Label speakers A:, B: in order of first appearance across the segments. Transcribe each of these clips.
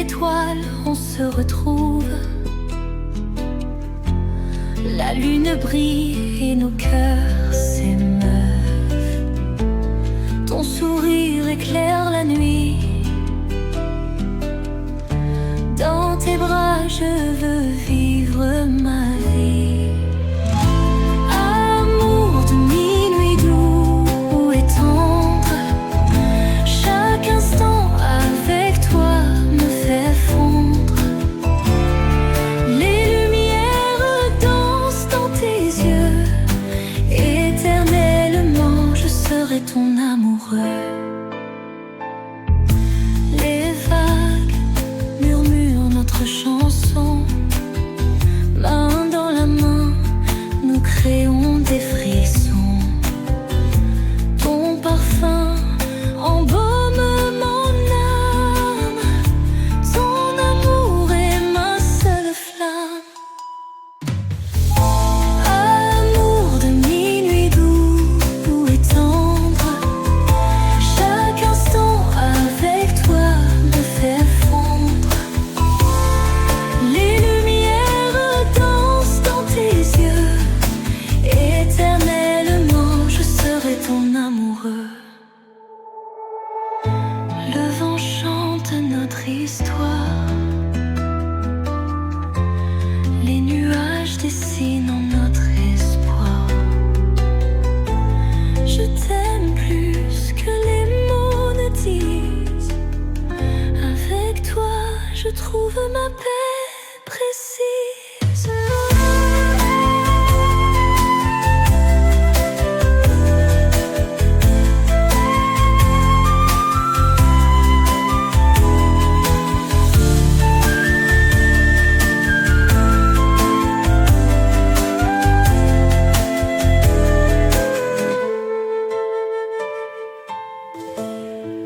A: étoiles, on se retrouve. La lune brille et nos cœurs s'émeuvent. Ton sourire éclaire la nuit. Dans tes bras je veux vivre ma vie. Amour de minuit doux et tendre, chaque instant avec toi me fait fondre. Les lumières dansent dans tes yeux. Éternellement je serai ton amoureux. Les vagues murmurent notre chanson. Main dans la main, nous créons des frissons. Ton parfum embaume mon âme. Ton amour est ma seule flamme. Amour de minuit doux et tendre, chaque instant avec toi me fait fondre. Les lumières dansent dans tes yeux. Éternellement je serai ton amoureux. Le vent chante notre histoire. Les nuages dessinent en notre espoir. Je t'aime plus que les mots ne disent. Avec toi je trouve ma paix précise.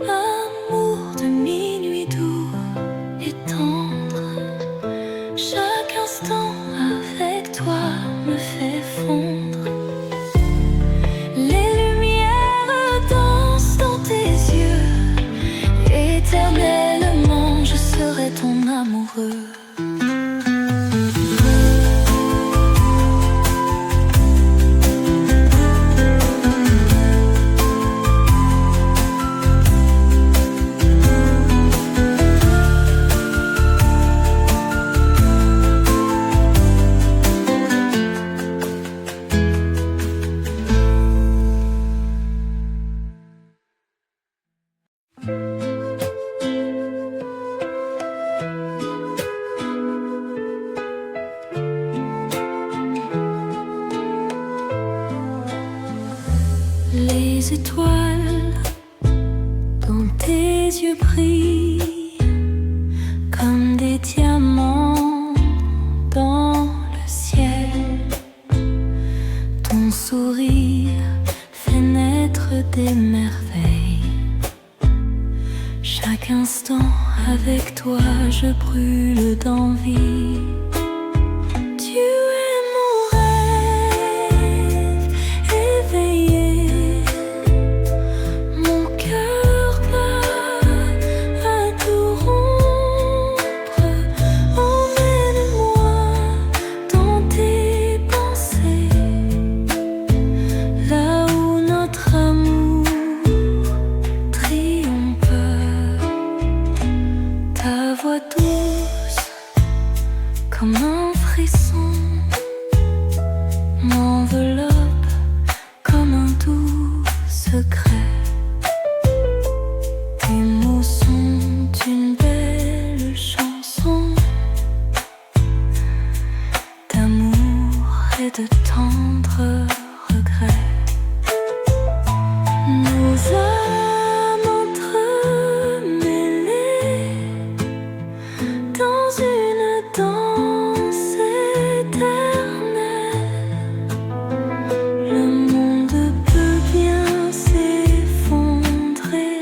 A: Amour de minuit doux et tendre, chaque instant avec toi me fait fondre. Les lumières dansent dans tes yeux. Éternellement je serai ton amoureux. Les étoiles dans tes yeux brillent comme des diamants dans le ciel. Ton sourire fait naître des merveilles. Chaque instant avec toi je brûle d'envie. Tu es mon rêve éveillé. Mon cœur bat à tout rompre. Emmène-moi dans tes pensées, là où notre amour triomphe. Ta voix douce comme un frisson m'enveloppe comme un doux secret. Tes mots sont une belle chanson d'amour et de tendres regrets. Nos âmes entremêlées dans une danse éternelle. Le monde peut bien s'effondrer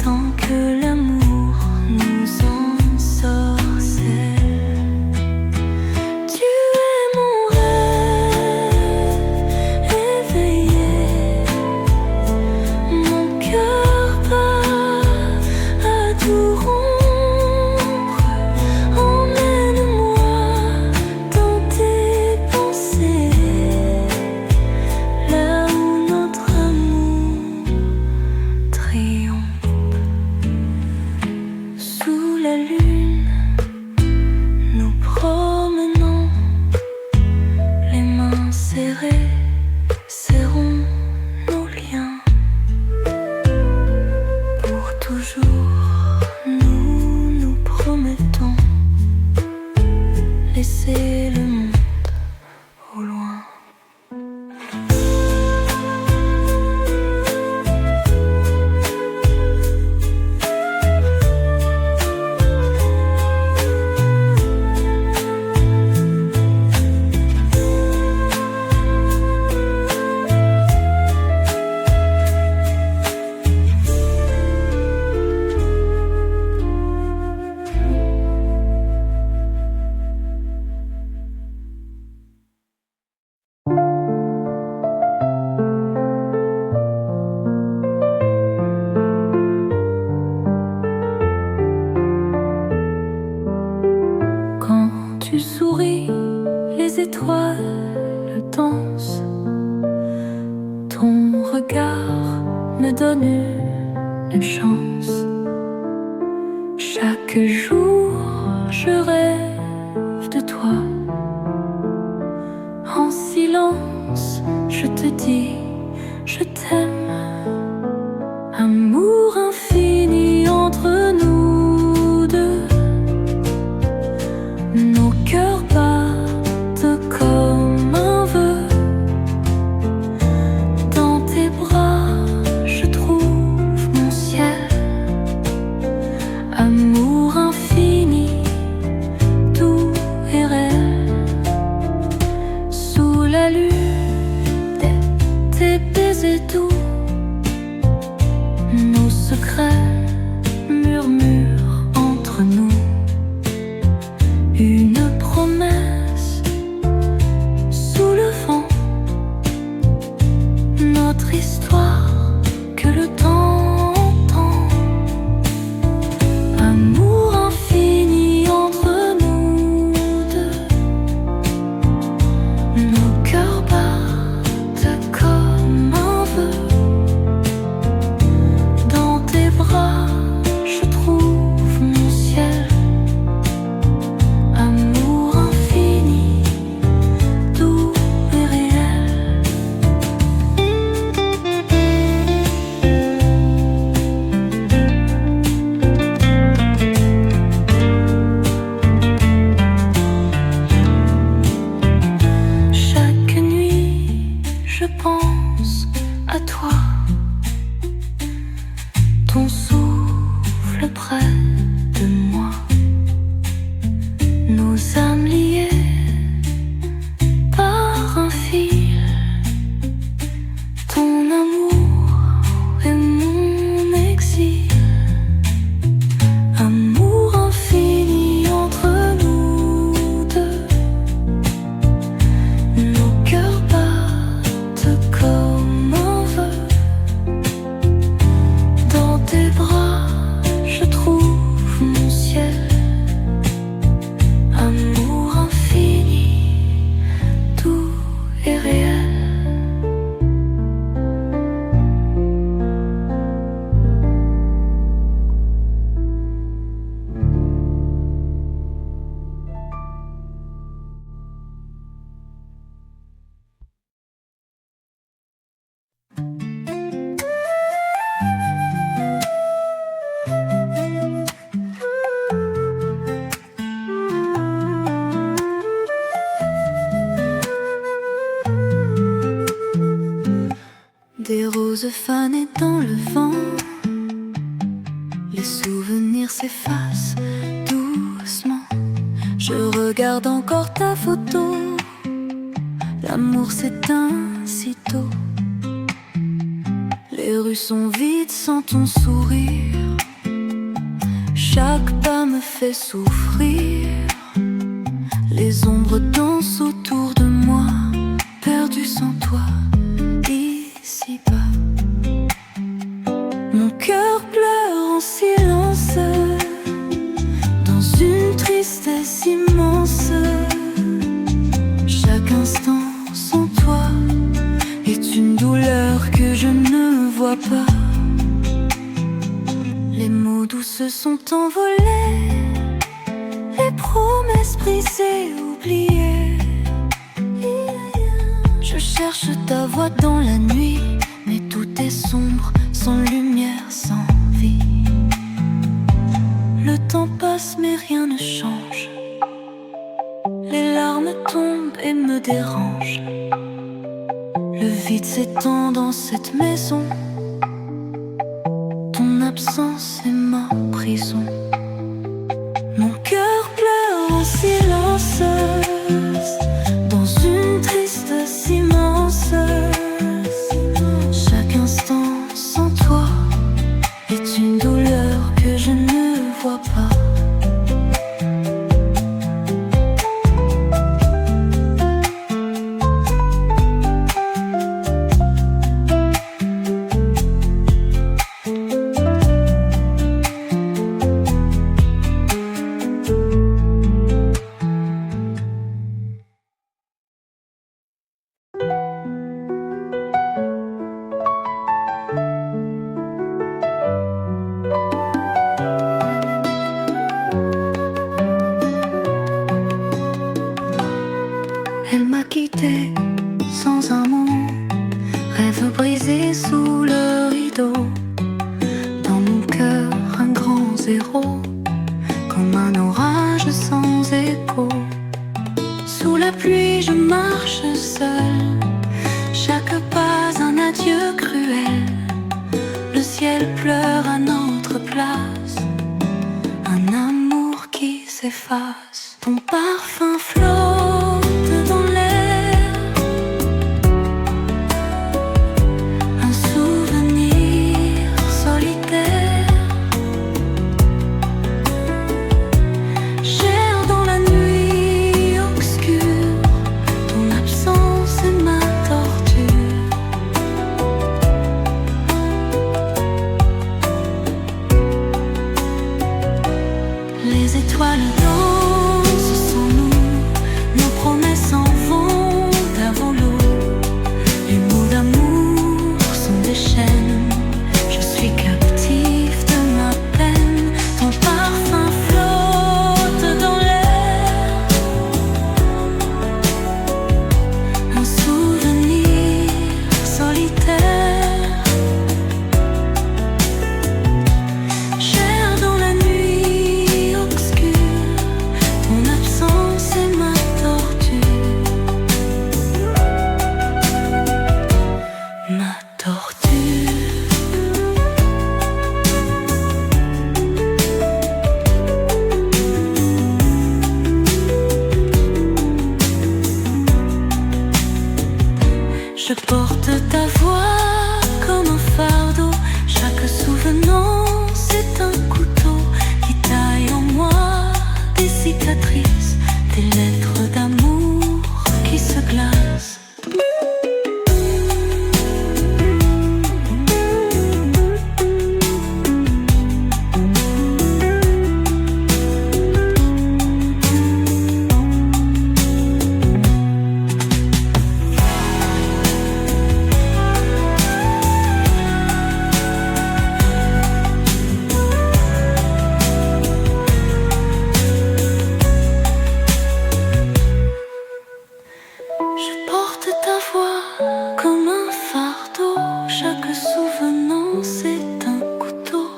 A: tant que l'amour nous ensorcelle. Tu es mon rêve serrés serrons nos liens. Pour toujours, nous nous promettons laisser le monde au loin. Tu souris, les étoiles dansent. Ton regard me donne une chance. Chaque jour, je rêve de toi. En silence, je te dis, je t'aime. Amour infini entre nous deux. Nos cœurs battent comme un vœu. Dans tes bras, je trouve mon ciel. Amour infini, doux et réel. Sous la lune, tes baisers doux. Nos secrets murmurent entre nous. Une promesse sous le vent. Notre histoire que le temps entend. Amour infini entre nous deux. Nos cœurs battent comme un vœu. Dans tes bras, je trouve mon ciel. Amour infini, doux et réel. Chaque nuit, je pense à toi. Ton souffle près de moi. Nos âmes liées par un fil. Ton amour est mon exil. Amour infini entre nous deux. Nos cœurs battent comme un vœu. Dans tes bras, je trouve mon ciel. Amour infini, doux et réel. Des roses fanées dans le vent. Les souvenirs s'effacent doucement. Je regarde encore ta photo. L'amour s'éteint si tôt. Les rues sont vides sans ton sourire. Chaque pas me fait souffrir. Les ombres dansent autour de moi. Perdu sans toi, ici-bas. Mon cœur pleure en silence. Dans une tristesse immense. Chaque instant sans toi est une douleur que je ne vois pas. Les mots doux se sont envolés. Les promesses brisées, oubliées. Je Je cherche ta voix dans la nuit, mais tout est sombre, sans lumière, sans vie. Le temps passe mais rien ne change. Les larmes tombent et me dérangent. Le vide s'étend dans cette maison. Ton absence est ma prison. Mon cœur pleure en silence, dans une tristesse immense. Chaque instant sans toi est une douleur que je ne vois pas. Elle m'a quitté sans un mot, rêve brisé sous le rideau. Dans mon cœur un grand zéro, comme un orage sans écho. Sous la pluie je marche seule, chaque pas un adieu cruel. Le ciel pleure à notre place, un amour qui s'efface. Ton parfum flotte dans l'air, un souvenir solitaire. J'erre dans la nuit obscure, ton absence est ma torture. Les étoiles dansent sans nous, nos promesses en vont à volo. Les mots d'amour sont des chaînes, je suis captive de ma peine. Ton parfum flotte dans l'air, un souvenir solitaire. J'erre dans la nuit obscure, ton absence est ma torture. Ma torture. Je porte ta voix comme un fardeau. Chaque souvenance est un couteau qui taille en moi des cicatrices, des lettres d'amour qui se glacent. Je porte ta voix comme un fardeau. Chaque souvenance est un couteau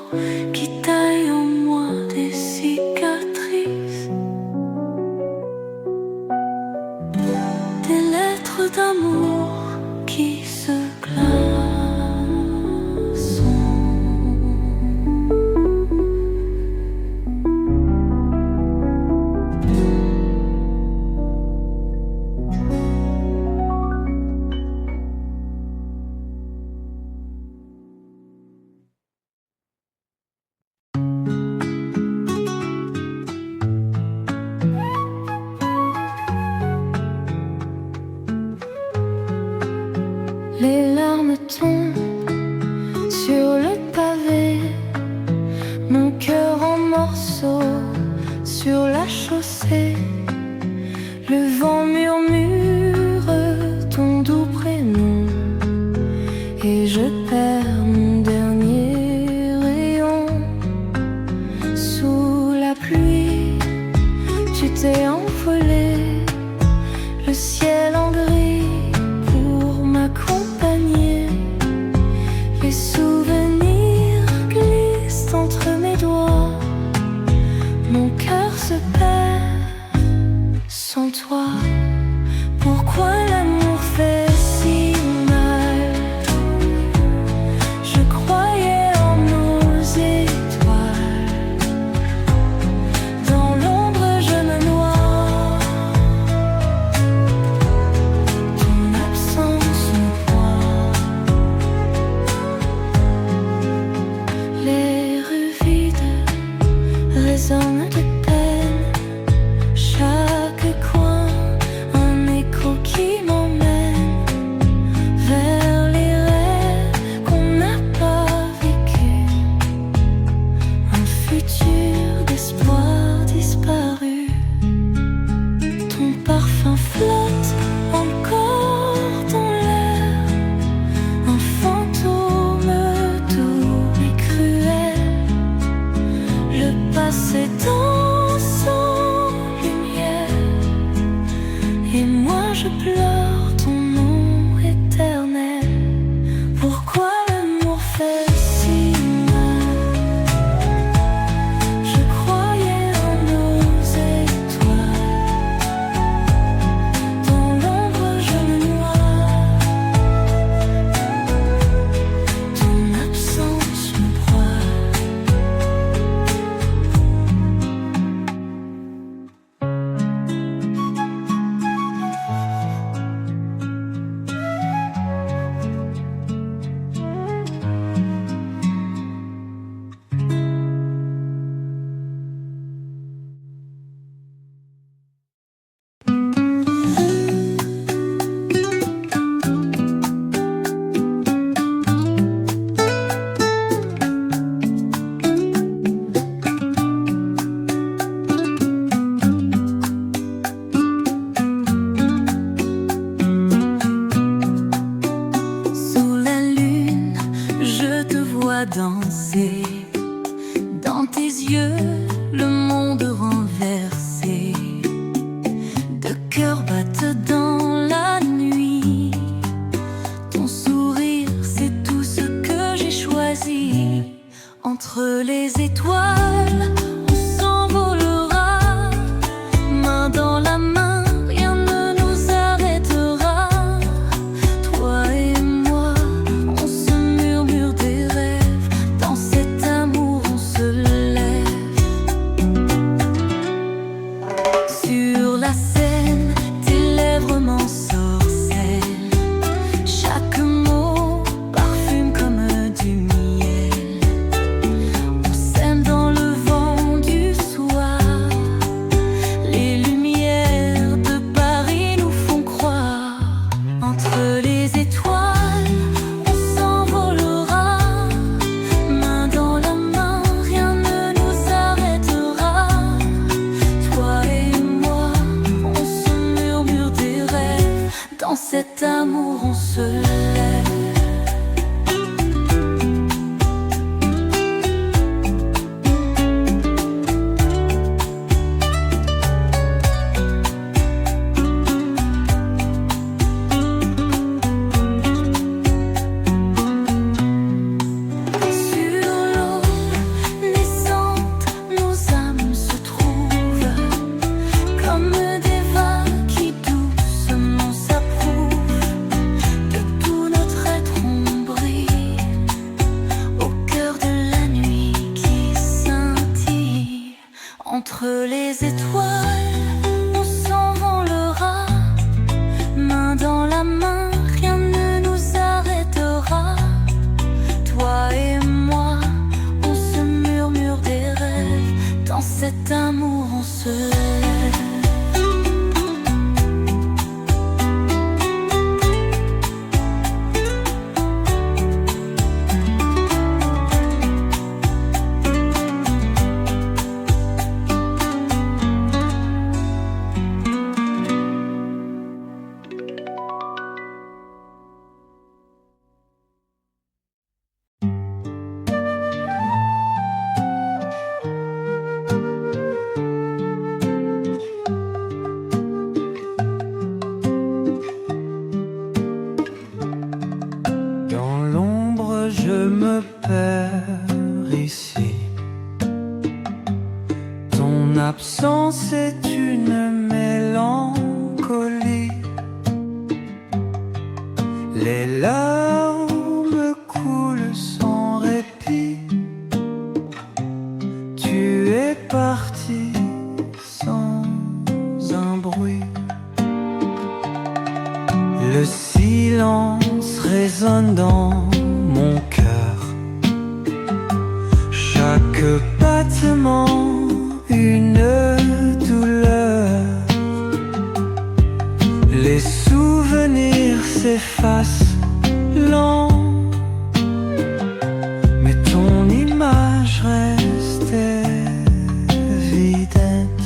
A: qui taille en moi des cicatrices, des lettres d'amour qui se glacent. Les larmes tombent sur le pavé, mon cœur en morceaux sur la chaussée. Le vent murmure ton doux prénom et je perds mon dernier rayon. Sous la pluie, tu t'es envolé, le ciel en gris pour vois danser dans tes yeux le monde renversé. Deux cœurs battent dans la nuit. Ton sourire, c'est tout ce que j'ai choisi. Entre les étoiles, on s'envolera, main dans la main, rien ne nous arrêtera. Toi et moi, on se murmure des rêves, dans cet amour on se lève. Sur la scène, tes lèvres m'ensorcellent, chaque mot parfume comme du miel. On s'aime dans le vent du soir, les lumières de Paris nous font croire. Entre les étoiles, on s'envolera, main dans la main, rien ne nous arrêtera. Toi et moi, on se murmure des rêves, dans cet amour on se lève. Sur l'eau naissante, nos âmes se trouvent, comme des vagues qui doucement s'approuvent. De tout notre être on brille, au cœur de la nuit qui scintille. Entre les étoiles, on s'envolera, main dans la main, rien ne nous arrêtera. Toi et moi, on se murmure des rêves, dans cet amour on se lève.
B: Dans l'ombre je me perds ici. Ton absence est une mélancolie. Les larmes coulent sans répit. Tu es parti sans un bruit. Le silence résonne dans mon cœur. Chaque battement une douleur. Les souvenirs s'effacent lent, mais ton image reste évidente.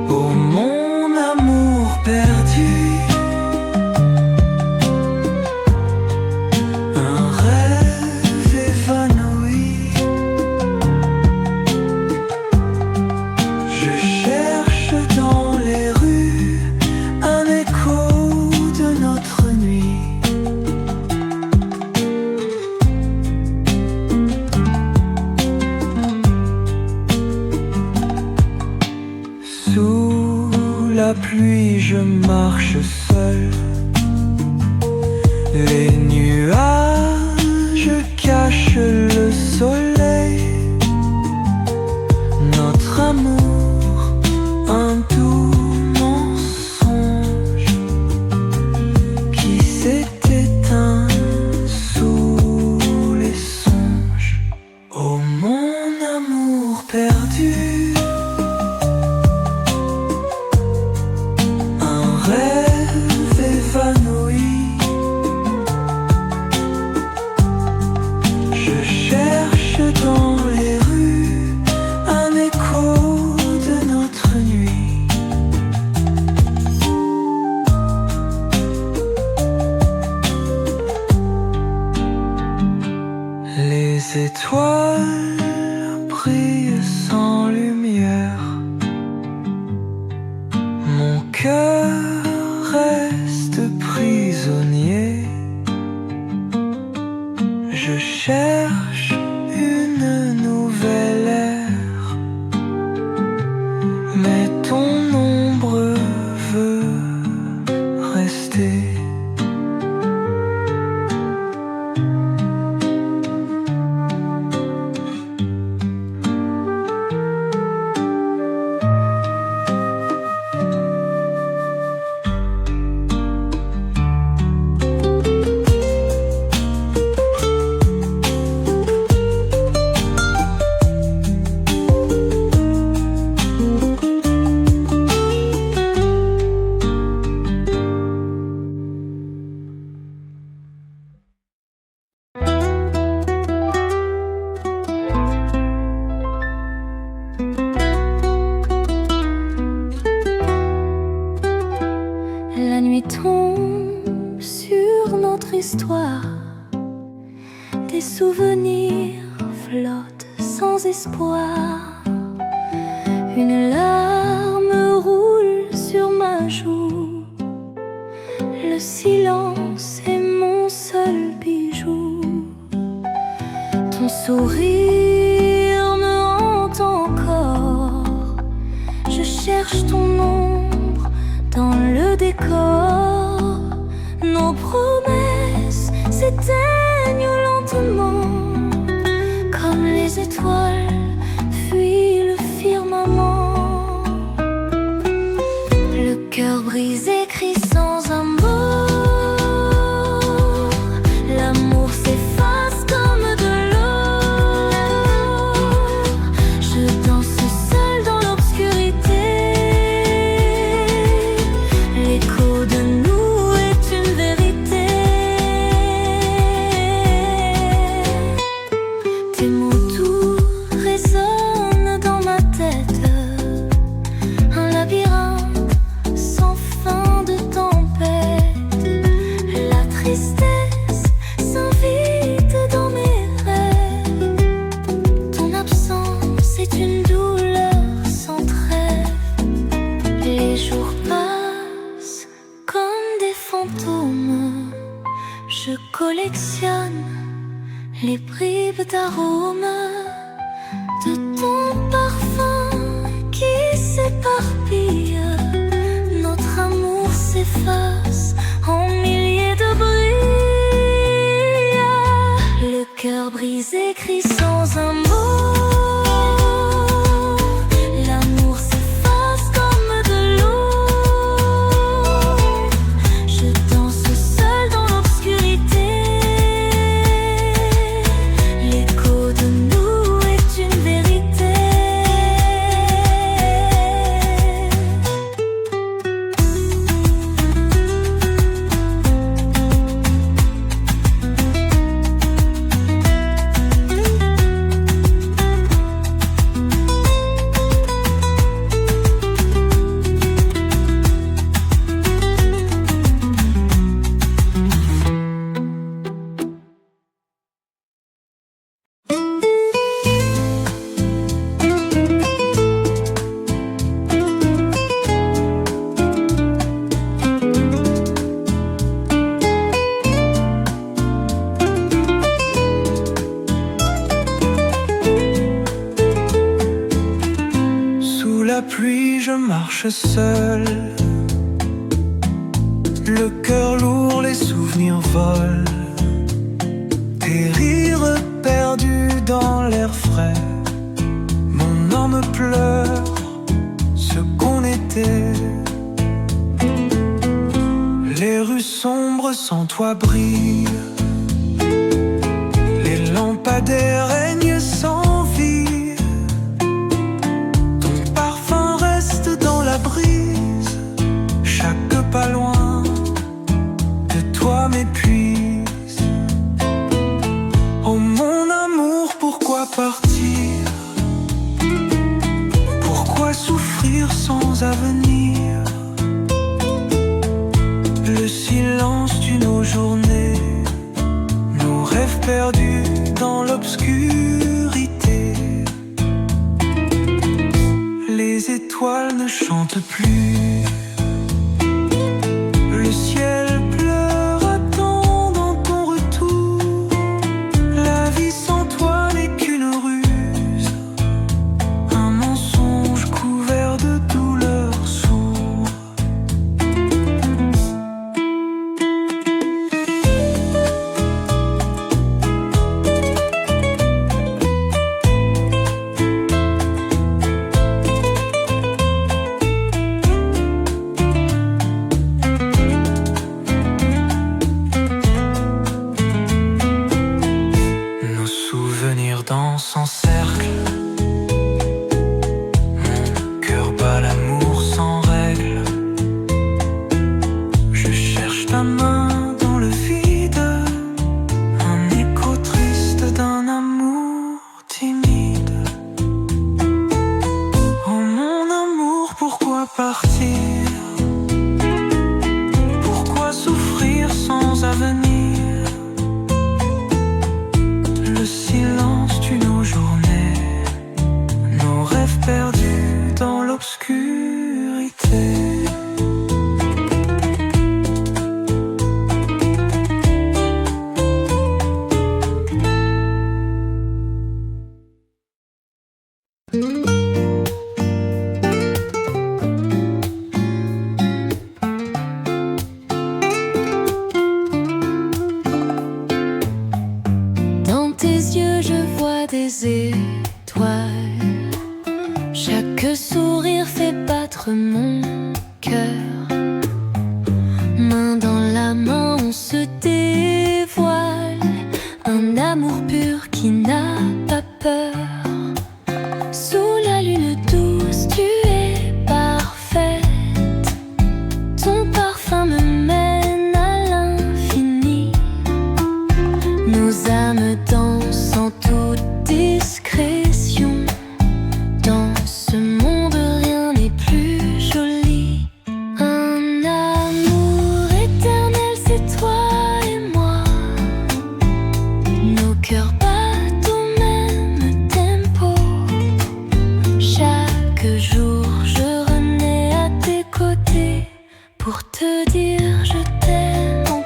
B: Oh mon amour perdu, un rêve évanoui. Je cherche dans les rues un écho de notre nuit. Sous la pluie je marche seul. Les nuages cachent le soleil. Notre amour, un doux mensonge qui s'est éteint sous les songes. Oh mon amour perdu, un rêve évanoui. Je cherche dans les rues un écho de notre nuit. Les étoiles brillent sans lumière. Mon cœur reste prisonnier. Je cherche une nouvelle ère, mais ton ombre veut rester.
A: La nuit tombe sur notre histoire. Des souvenirs flottent sans espoir. Une larme roule sur ma joue. Le silence est mon seul bijou. Ton sourire me hante encore. Je cherche ton ombre dans le décor. Nos promesses s'éteignent lentement, comme les étoiles fuient le firmament. Le cœur brisé crie sans un mot. L'amour s'efface comme de l'eau. Je danse seule dans l'obscurité. L'écho de nous est une vérité. Tes mots doux résonnent dans ma tête. Un labyrinthe sans fin de tempête. La tristesse s'invite dans mes rêves. Ton absence est une douleur sans trêve. Les jours passent comme des fantômes. Je collectionne les bribes d'arômes de ton parfum qui s'éparpille. Notre amour s'efface en milliers de brilles. Le cœur brisé crie sans un mot. L'amour s'efface comme de l'eau. Je danse seule dans l'obscurité. L'écho de nous est une vérité.
B: Sous la pluie, je marche seul. Le cœur lourd, les souvenirs volent. Tes rires perdus dans l'air frais. Mon âme pleure ce qu'on était. Les rues sombres sans toi brillent. Les lampadaires règnent sans vie. Ton parfum reste dans la brise. Chaque pas loin de toi m'épuise. Oh mon amour, pourquoi partir? Pourquoi souffrir sans avenir? Le silence d'une journée, nos rêves perdus dans l'obscurité. chante plus. Le ciel pleure, attendant ton retour. La vie sans toi n'est qu'une ruse, un mensonge couvert de douleurs sourdes. Nos souvenirs dansent en cercle. Mon cœur bat l'amour sans règle. Je cherche ta main dans le vide, un écho triste d'un amour timide. Oh mon amour, pourquoi partir? Pourquoi souffrir sans avenir? Le silence tue nos journées, nos rêves perdus dans l'obscurité.
A: Dans tes yeux je vois des étoiles. Chaque sourire fait battre mon cœur. Main dans la main on se dévoile. Un amour pur qui n'a pas peur. Sous la lune douce tu es parfaite. Ton parfum me mène à l'infini. Nos âmes dansent en toute discrétion. Dans ce monde rien n'est plus joli. Un amour éternel c'est toi et moi. Nos cœurs battent au même tempo. Chaque jour je renais à tes côtés pour te dire je t'aime encore.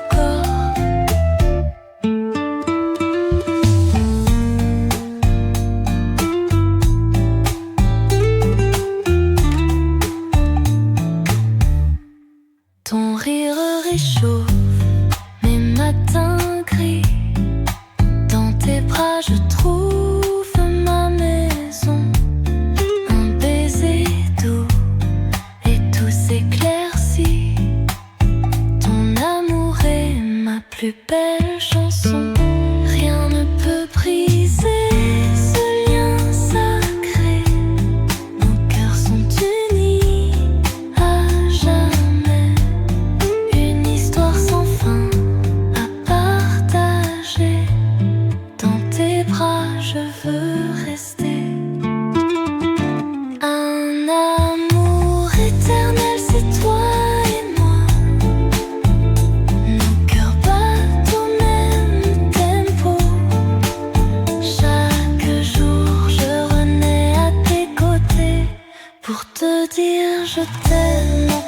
A: Ton rire réchauffe mes matins gris. Dans tes bras je trouve ma maison. Un baiser doux et tout s'éclaircit. Ton amour est ma plus belle chanson. Rien ne peut briser ce lien sacré. Nos cœurs sont unis à jamais. Une histoire sans fin à partager. Dans tes bras je veux rester. Un amour éternel c'est toi et moi. Nos cœurs battent au même tempo. Chaque jour je renais à tes côtés pour te dire je t'aime encore.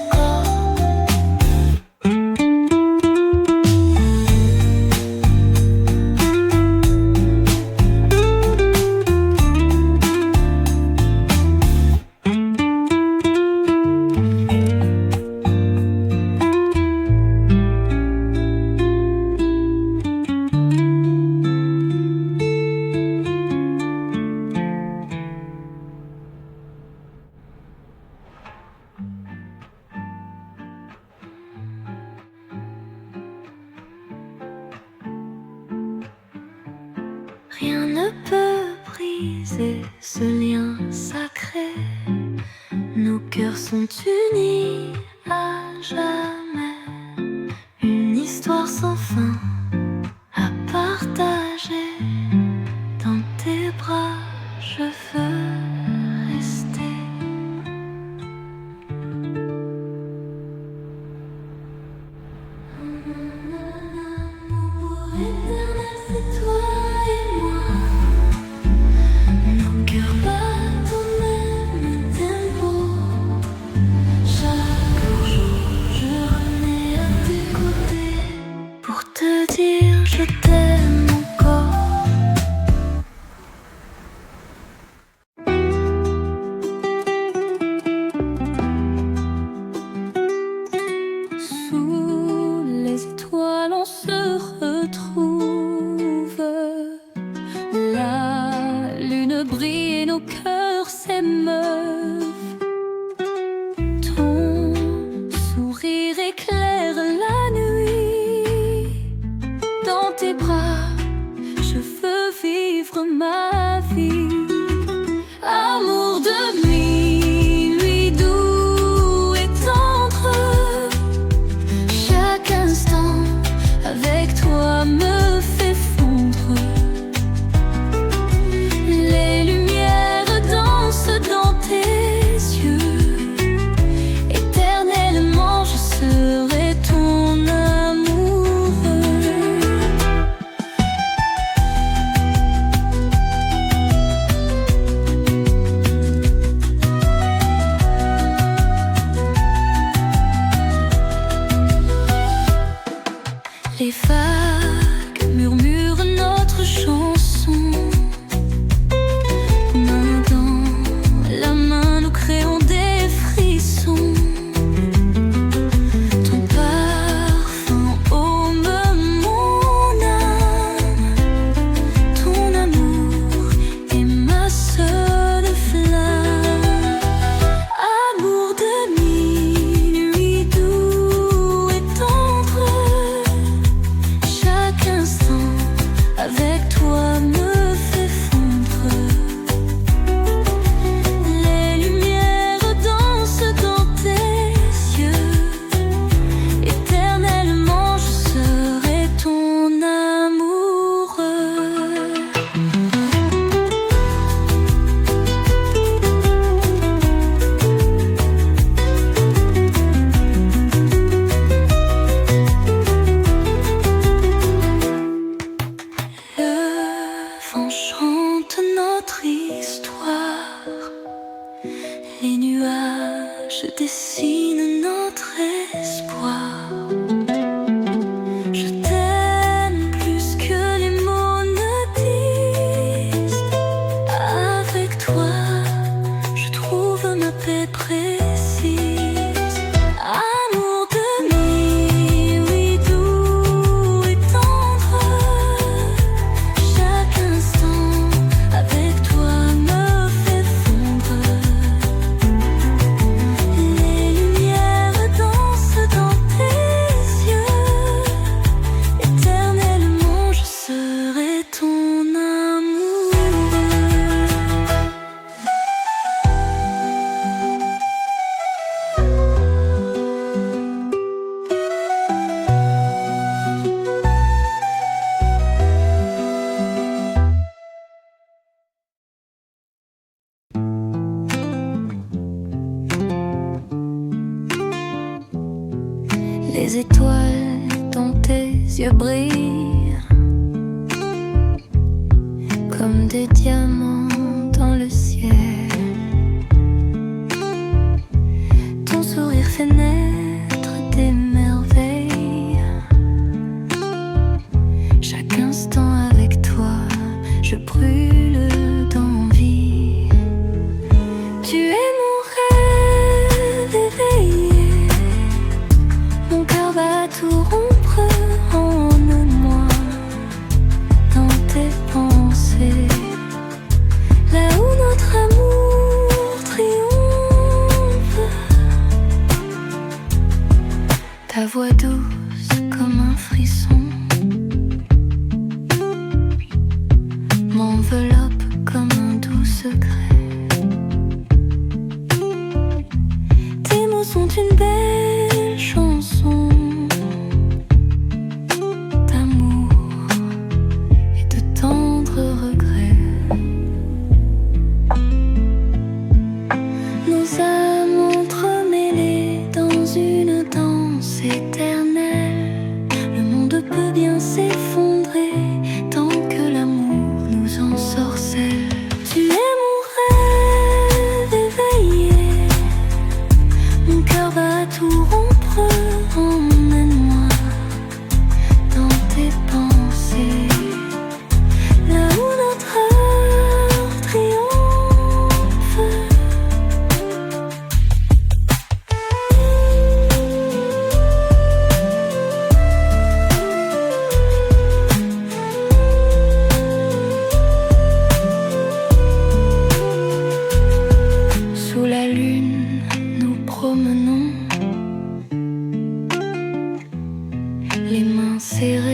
A: Rien ne peut briser ce lien sacré. Nos cœurs sont unis à jamais. Une histoire sans fin à partager. Dans tes bras je veux rester. dire je t'aime encore. Sous les étoiles on se retrouve, la lune brille et nos cœurs s'émeuvent. Ton sourire éclaire la nuit, dans tes bras je veux vivre ma vie. Amour de minuit doux et tendre, chaque instant avec toi me fait fondre. Les lumières dansent dans tes yeux, éternellement je serai ton amoureux. Les vagues murmurent notre chanson, main dans la main nous créons des frissons. Ton parfum ôme mon âme, ton amour est ma seule flamme. Amour de minuit doux et tendre, chaque instant avec toi me fait fondre. Les lumières dansent dans tes yeux, éternellement je serai ton amoureux. Le vent chante notre histoire, les nuages dessinent notre espoir. Je t'aime plus que les mots ne disent. Avec toi, je trouve ma paix précise. Amour de minuit doux et tendre, chaque instant avec toi me fait fondre. Les lumières dansent dans tes yeux, éternellement je serai ton amoureux. Les étoiles dans tes yeux brillent comme des diamants dans le ciel. Ton sourire fait naître des merveilles. Chaque instant avec toi, je brûle d'envie. Tu es mon rêve éveillé, mon cœur va tout rompre en moi. Dans tes pensées, là où notre amour triomphe. Ta voix douce comme un frisson m'envole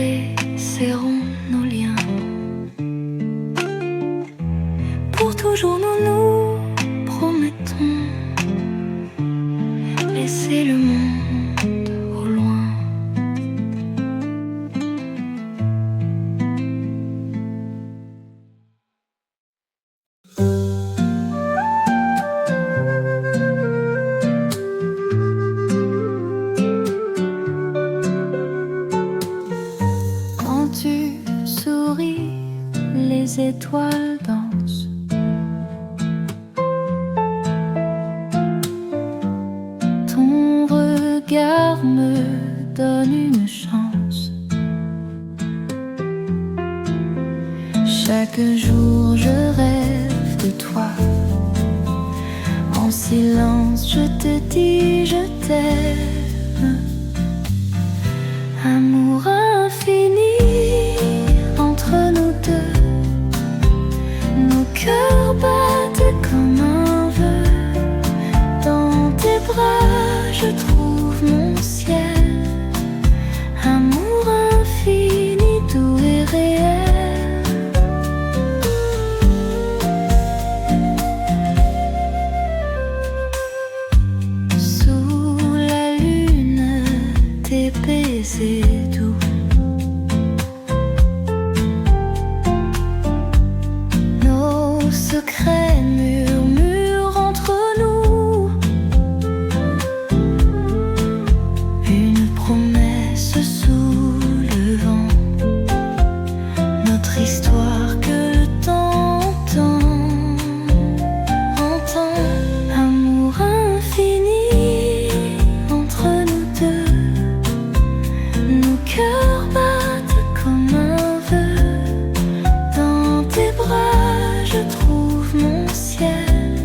A: resserrons nos liens. Pour toujours nous nous promettons laisser le monde au loin. Quand tu souris, les étoiles dansent. Ton regard me donne une chance. Chaque jour je rêve de toi. En silence je te dis je t'aime. Amour infini entre nous deux. Nos cœurs battent comme un vœu. Dans tes bras je trouve mon ciel. Amour infini, doux et réel. Sous la lune, tes baisers doux. Nos secrets murmurent entre nous. Une promesse sous le vent. Notre histoire que le temps entend. Amour infini entre nous deux. Nos cœurs battent comme un vœu. Dans tes bras je trouve mon ciel.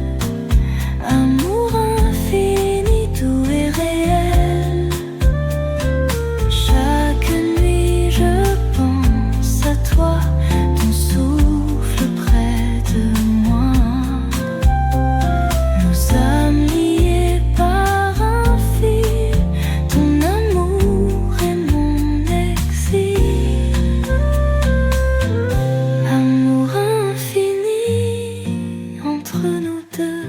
A: Amour infini, doux et réel. Chaque nuit je pense à toi. Ton souffle près de moi. Nos âmes liées par un fil. Ton amour est mon exil. Amour infini entre nous deux.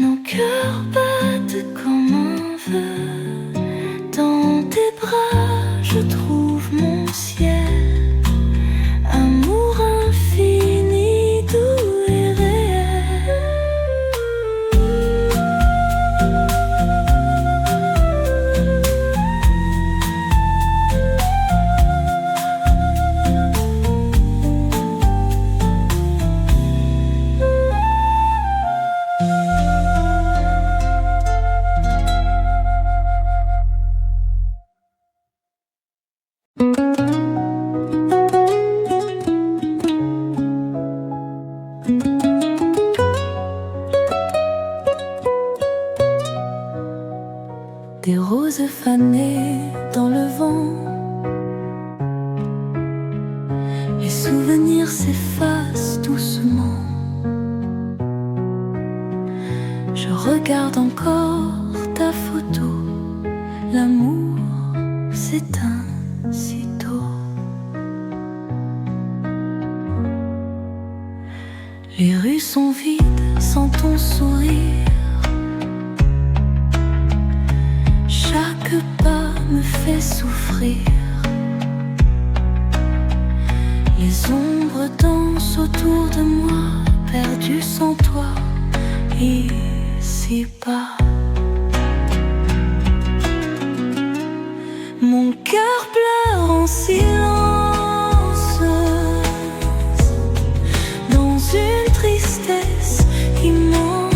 A: Nos cœurs battent comme un vœu. Dans tes bras je trouve mon ciel. Amour infini, doux et réel. Des roses fanées dans le vent. Les souvenirs s'effacent doucement. Je regarde encore ta photo. L'amour s'éteint si tôt. Les rues sont vides sans ton sourire. Chaque pas me fait souffrir. Les ombres dansent autour de moi, perdues sans toi, ici-bas. Mon cœur pleure en silence, dans une tristesse immense.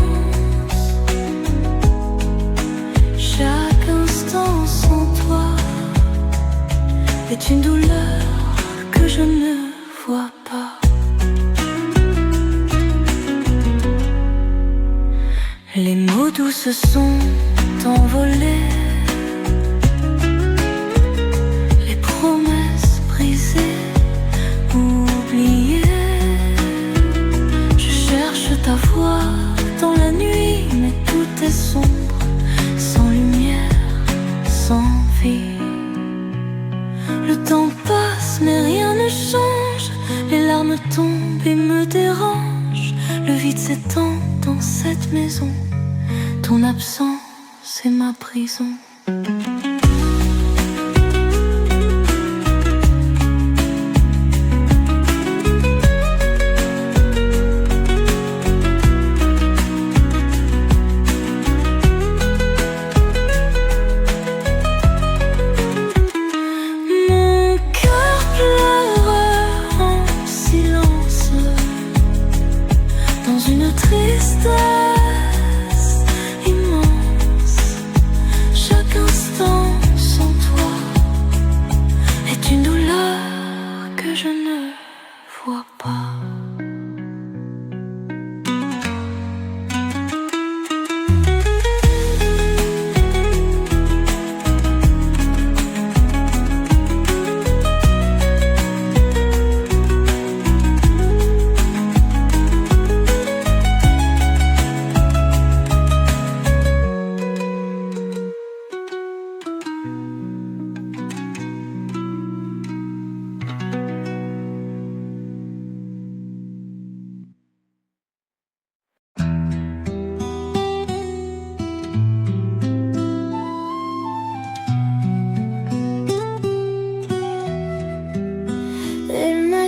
A: Chaque instant sans toi est une douleur que je ne vois pas. Les mots doux se sont envolés. Les promesses brisées, oubliées. Je cherche ta voix dans la nuit, mais tout est sombre, sans lumière, sans vie. Le temps passe mais rien ne change. Les larmes tombent et me dérangent. Le vide s'étend dans cette maison. Ton absence est ma prison. Tristesse immense, chaque instant sans toi est une douleur que je ne vois pas.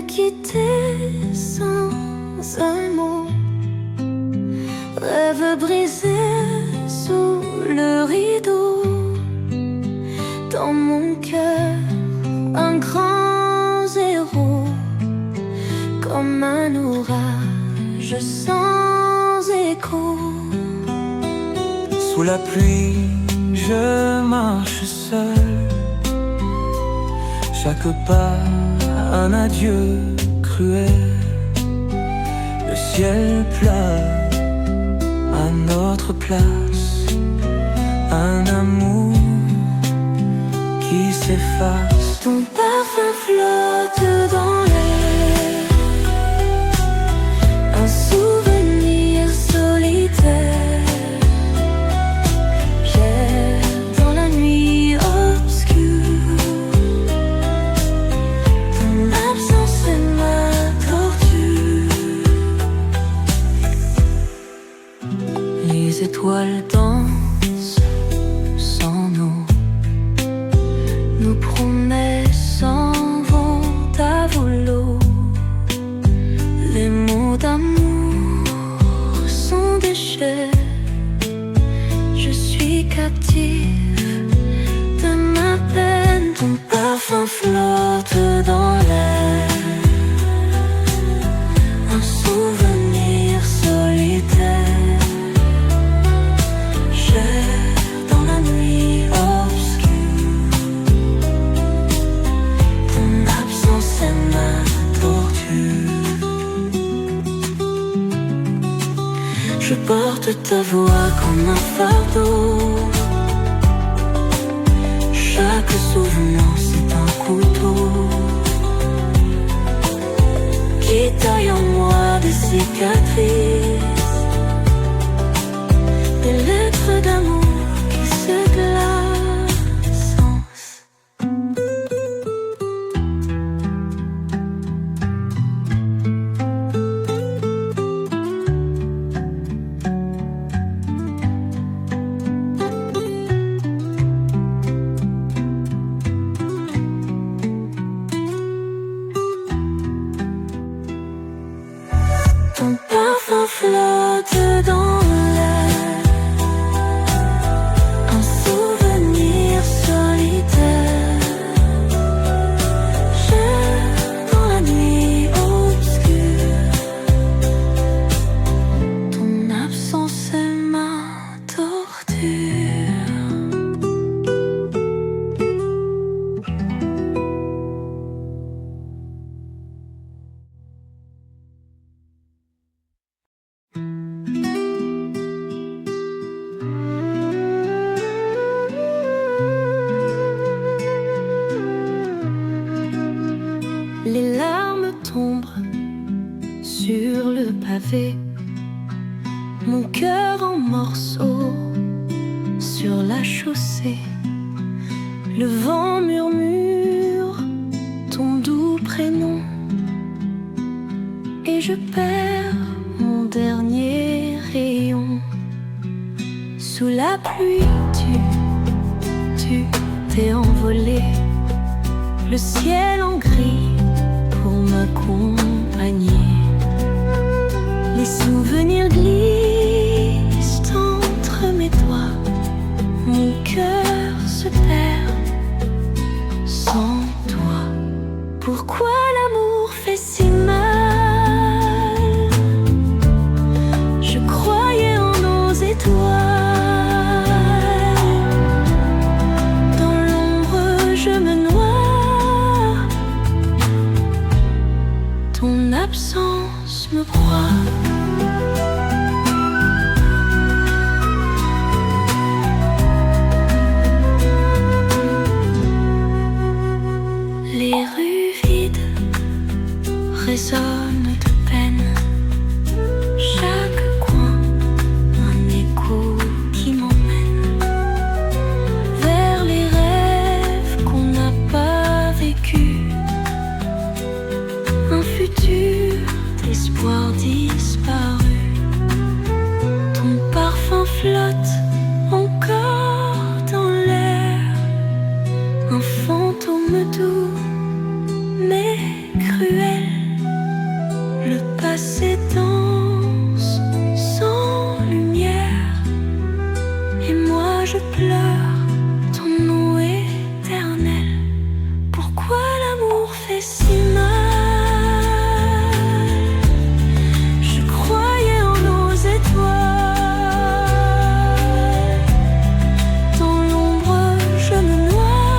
A: Quitté sans un mot, rêve brisé sous le rideau. Dans mon cœur, un grand zéro, comme un orage sans écho.
B: Sous la pluie, je marche seul. Chaque pas, un adieu cruel. Le ciel pleure à notre place. Un amour qui s'efface.
A: Ton parfum flotte dans l'air. Un souvenir solitaire. J'erre dans la nuit obscure. Ton absence est ma torture. Les étoiles dansent sans nous. Nos promesses s'en vont à volo. Les mots d'amour sont déchets. Je suis captive de ma peine. Ton parfum flotte dans l'air. Un souvenir solitaire. J'erre dans la nuit obscure. Ton absence est ma torture. Je porte ta voix comme un fardeau. Chaque souvenir c'est un couteau qui taille en moi des cicatrices. Des lettres d'amour qui se glacent. Ton parfum flotte dans l'air. Un souvenir solitaire. J'erre dans la nuit obscure. Ton absence est ma torture. Les larmes tombent sur le pavé. Mon cœur en morceaux sur la chaussée. Le vent murmure je perds mon dernier rayon. Sous la pluie, tu t'es envolé, le ciel en gris pour m'accompagner. Les souvenirs glissent entre mes doigts, mon cœur se perd sans toi. Pourquoi l'amour fait si mal? Je croyais en nos étoiles. Dans l'ombre je me noie, ton absence me broie. Les rues vides résonnent de peine, chaque coin un écho qui m'emmène vers les rêves qu'on n'a pas vécus, un futur d'espoir disparu. Ton parfum flotte encore dans l'air, un fantôme doux mais cruel. Le passé danse sans lumière, et moi je pleure ton nom éternel. Pourquoi l'amour fait si mal? Je croyais en nos étoiles. Dans l'ombre je me noie,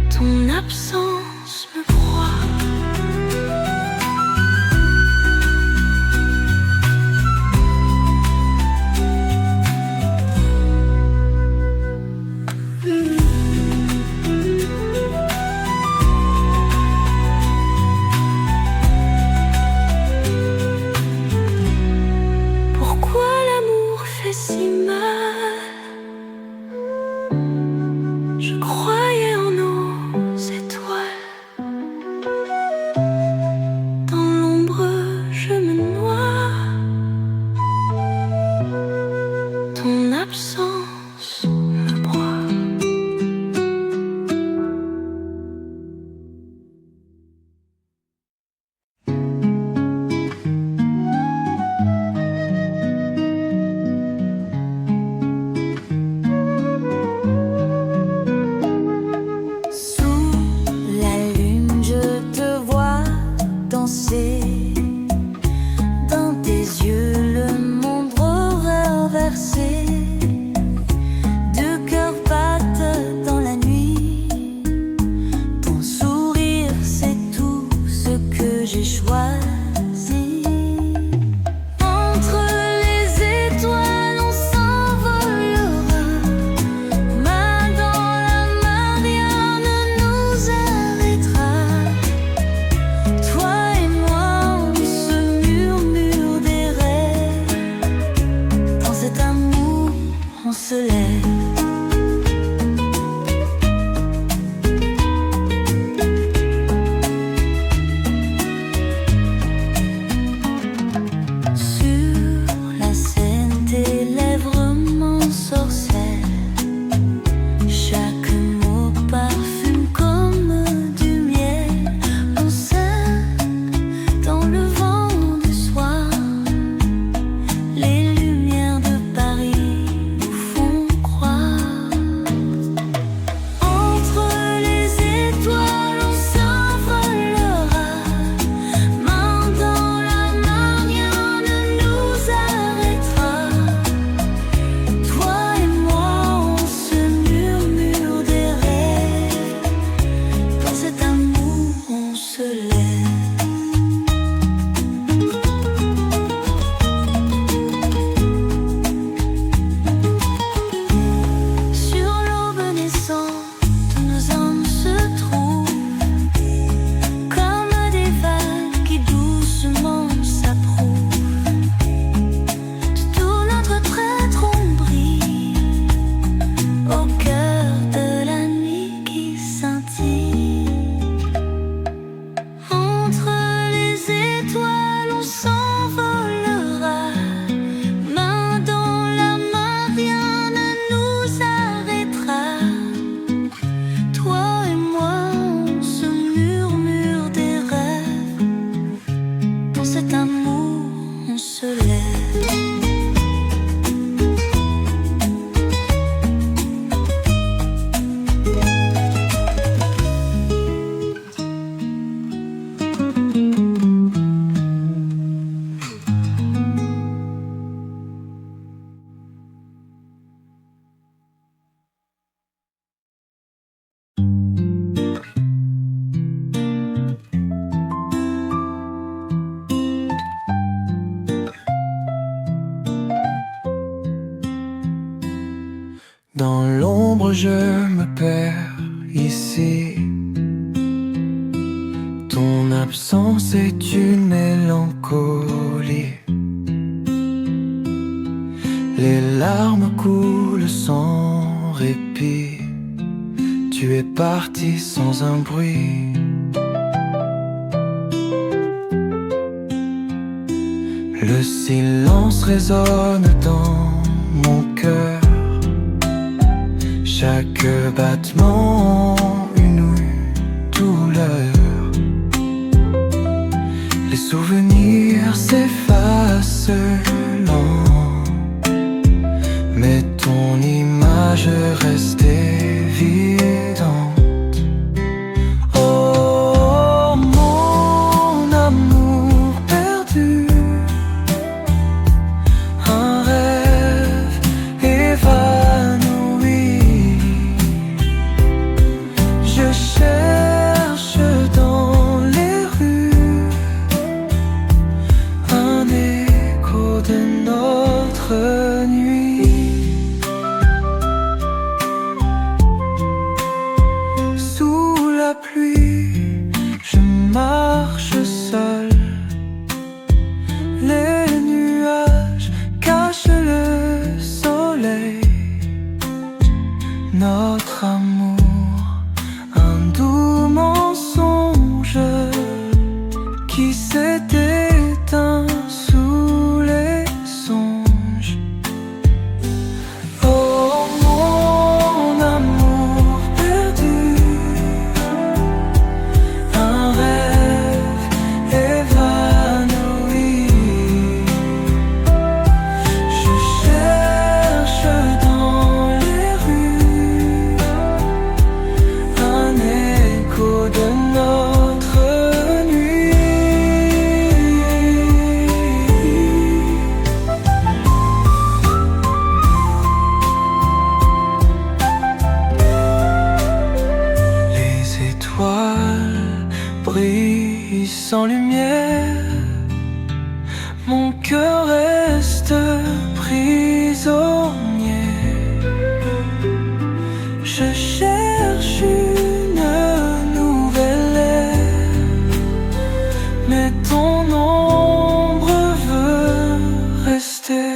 A: ton absence me broie. Pourquoi l'amour fait si mal? Je croyais en nos étoiles. Dans l'ombre je me noie, ton absence me broie. Sous la lune, je te vois danser. Dans tes yeux, le monde reversé. Deux cœurs battent dans la nuit. Ton sourire, c'est tout ce que j'ai choisi. Entre les étoiles, on s'envolera. Main dans la main, rien ne nous arrêtera. Toi et moi, on se murmure des rêves. Dans cet amour, on se lève.
B: ici. Ton absence est une mélancolie. Les larmes coulent sans répit. Tu es parti sans un bruit. Le silence résonne dans mon cœur. Chaque battement une douleur. Les souvenirs s'effacent lent, mais ton image reste évidente. Oh mon amour perdu, un rêve évanoui. Je cherche dans les rues un écho de notre nuit. Sous la pluie, je marche seul. Les nuages cachent le soleil. Notre amour, un doux mensonge qui s'est éteint sous les songes. Oh mon amour perdu, un rêve évanoui. Je cherche dans les rues un écho de notre nuit. Les étoiles brillent sans lumière. Mon cœur reste prisonnier. Je cherche une nouvelle ère, mais ton ombre veut rester.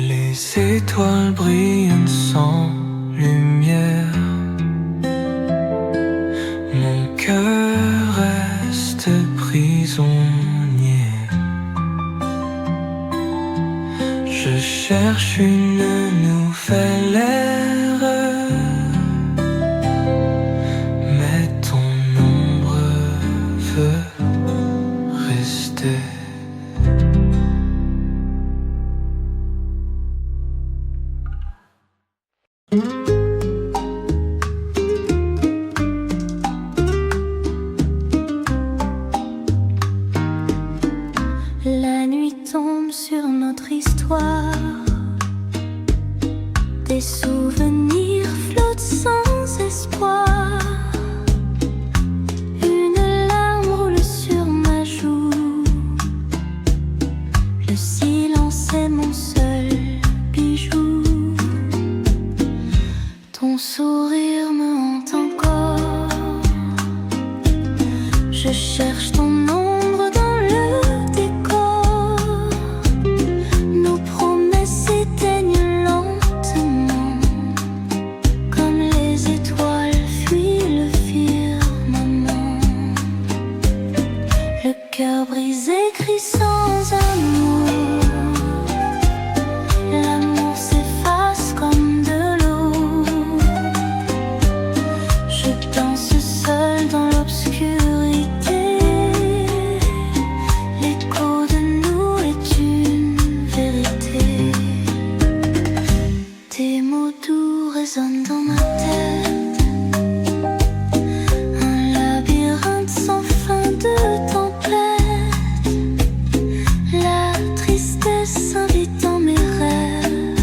B: Les étoiles brillent sans lumière. Mon cœur reste prisonnier. Je cherche une nouvelle ère, mais ton ombre veut rester.
A: La nuit tombe sur notre histoire. Des souvenirs flottent sans espoir. Une larme roule sur ma joue. Le silence est mon seul bijou. Ton sourire me hante encore. Je cherche ton ombre dans le décor. Nos promesses s'éteignent lentement, comme les étoiles fuient le firmament. Le cœur brisé crie sans amour. L'amour s'efface comme de l'eau. Je danse seule dans l'obscurité. L'écho de nous est une vérité. Tes mots doux résonnent dans ma tête. Un labyrinthe sans fin de tempête. La tristesse s'invite dans mes rêves.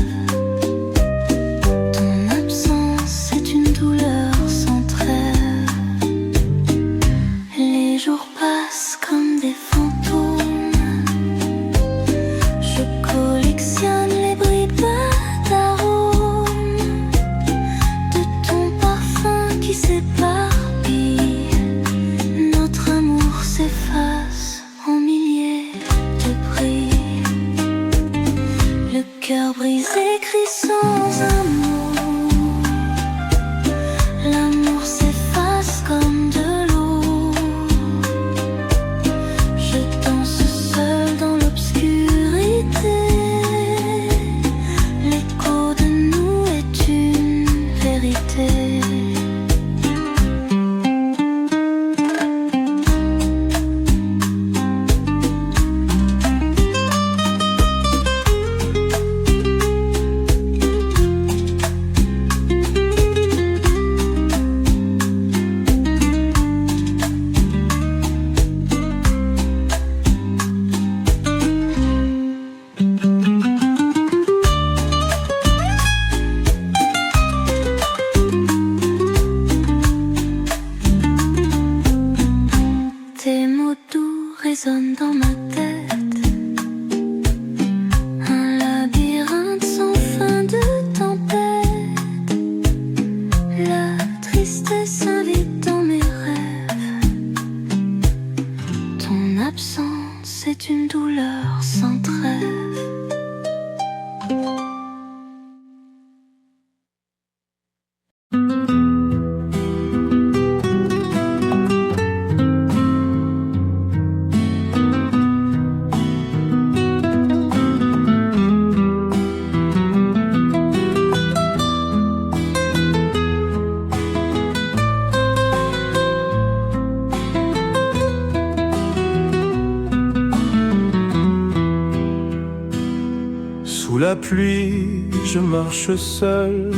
B: la pluie, je marche seul,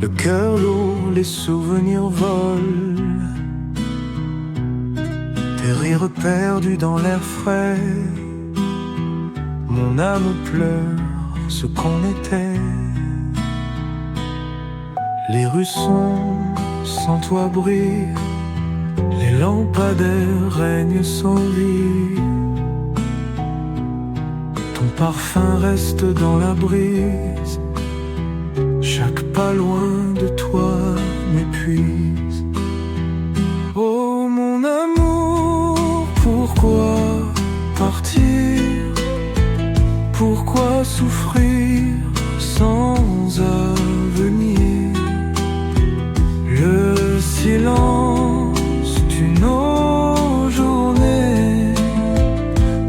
B: le cœur lourd, les souvenirs volent. Des rires perdus dans l'air frais, mon âme pleure ce qu'on était. Les rues sont sans toit brillent, les lampadaires règnent sans vie. Ton parfum reste dans la brise, chaque pas loin de toi m'épuise. Oh mon amour, pourquoi partir? Pourquoi souffrir sans avenir? Le silence d'une nos journées,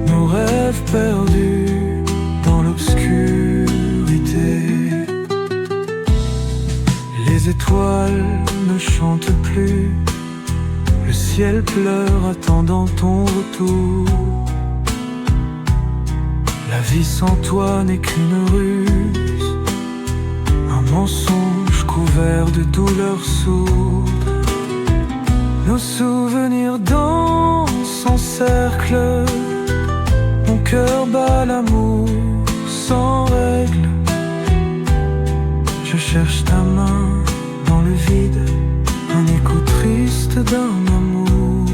B: nos rêves perdus dans l'obscurité. Les étoiles ne chantent plus, le ciel pleure attendant ton retour. La vie sans toi n'est qu'une ruse, un mensonge couvert de douleurs sourdes. Nos souvenirs dansent en cercle, mon cœur bat l'amour sans règle. Je cherche ta main dans le vide, un écho triste d'un amour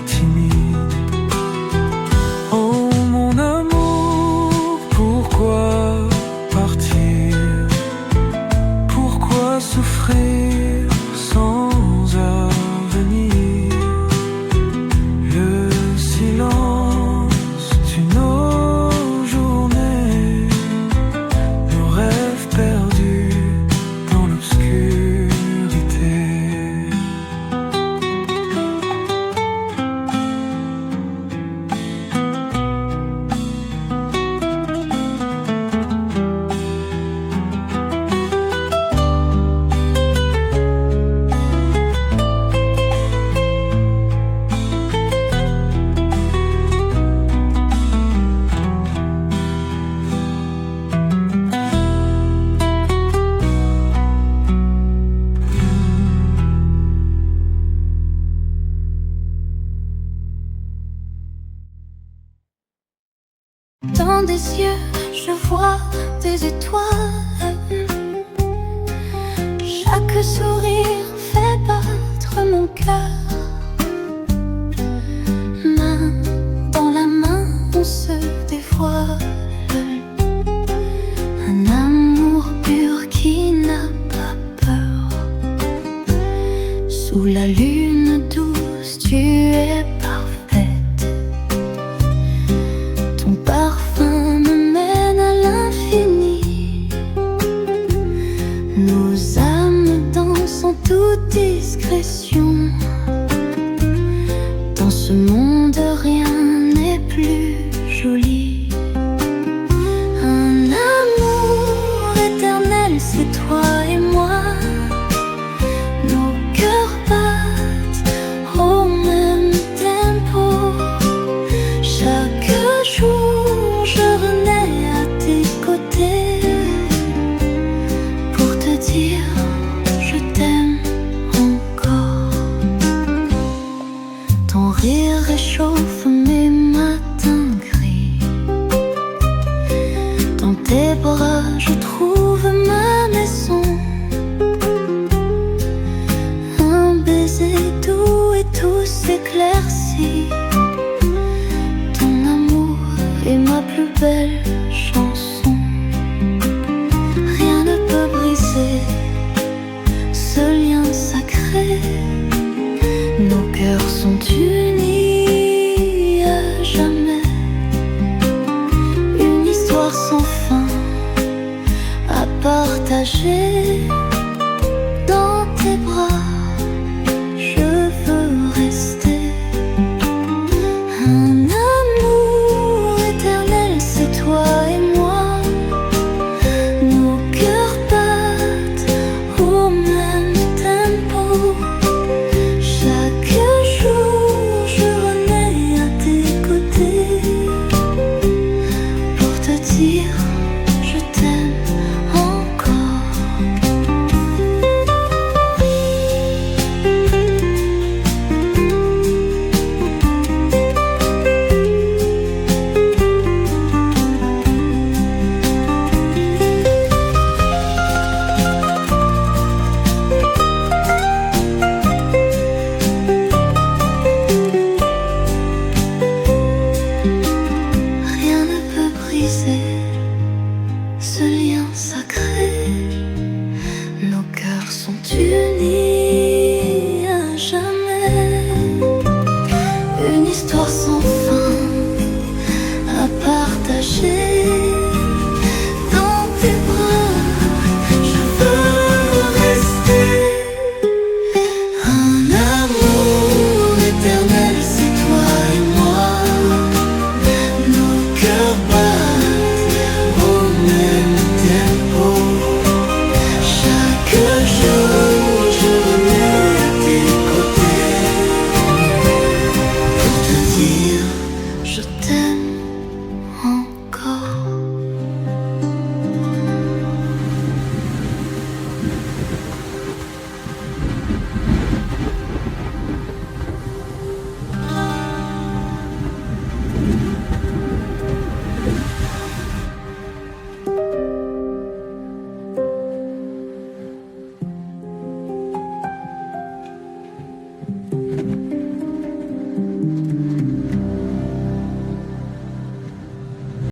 B: timide. Oh mon amour, pourquoi partir? Pourquoi souffrir sans avenir? Le silence d'une nos journées, nos rêves perdus dans l'obscurité.
A: Dans des yeux, je vois des étoiles. Chaque sourire fait battre mon cœur. Main dans la main, on se dévoile. Un amour pur qui n'a pas peur. Sous la lune douce, tu es parfaite. Ton parfum me mène à l'infini. Nos âmes dansent en toute discrétion.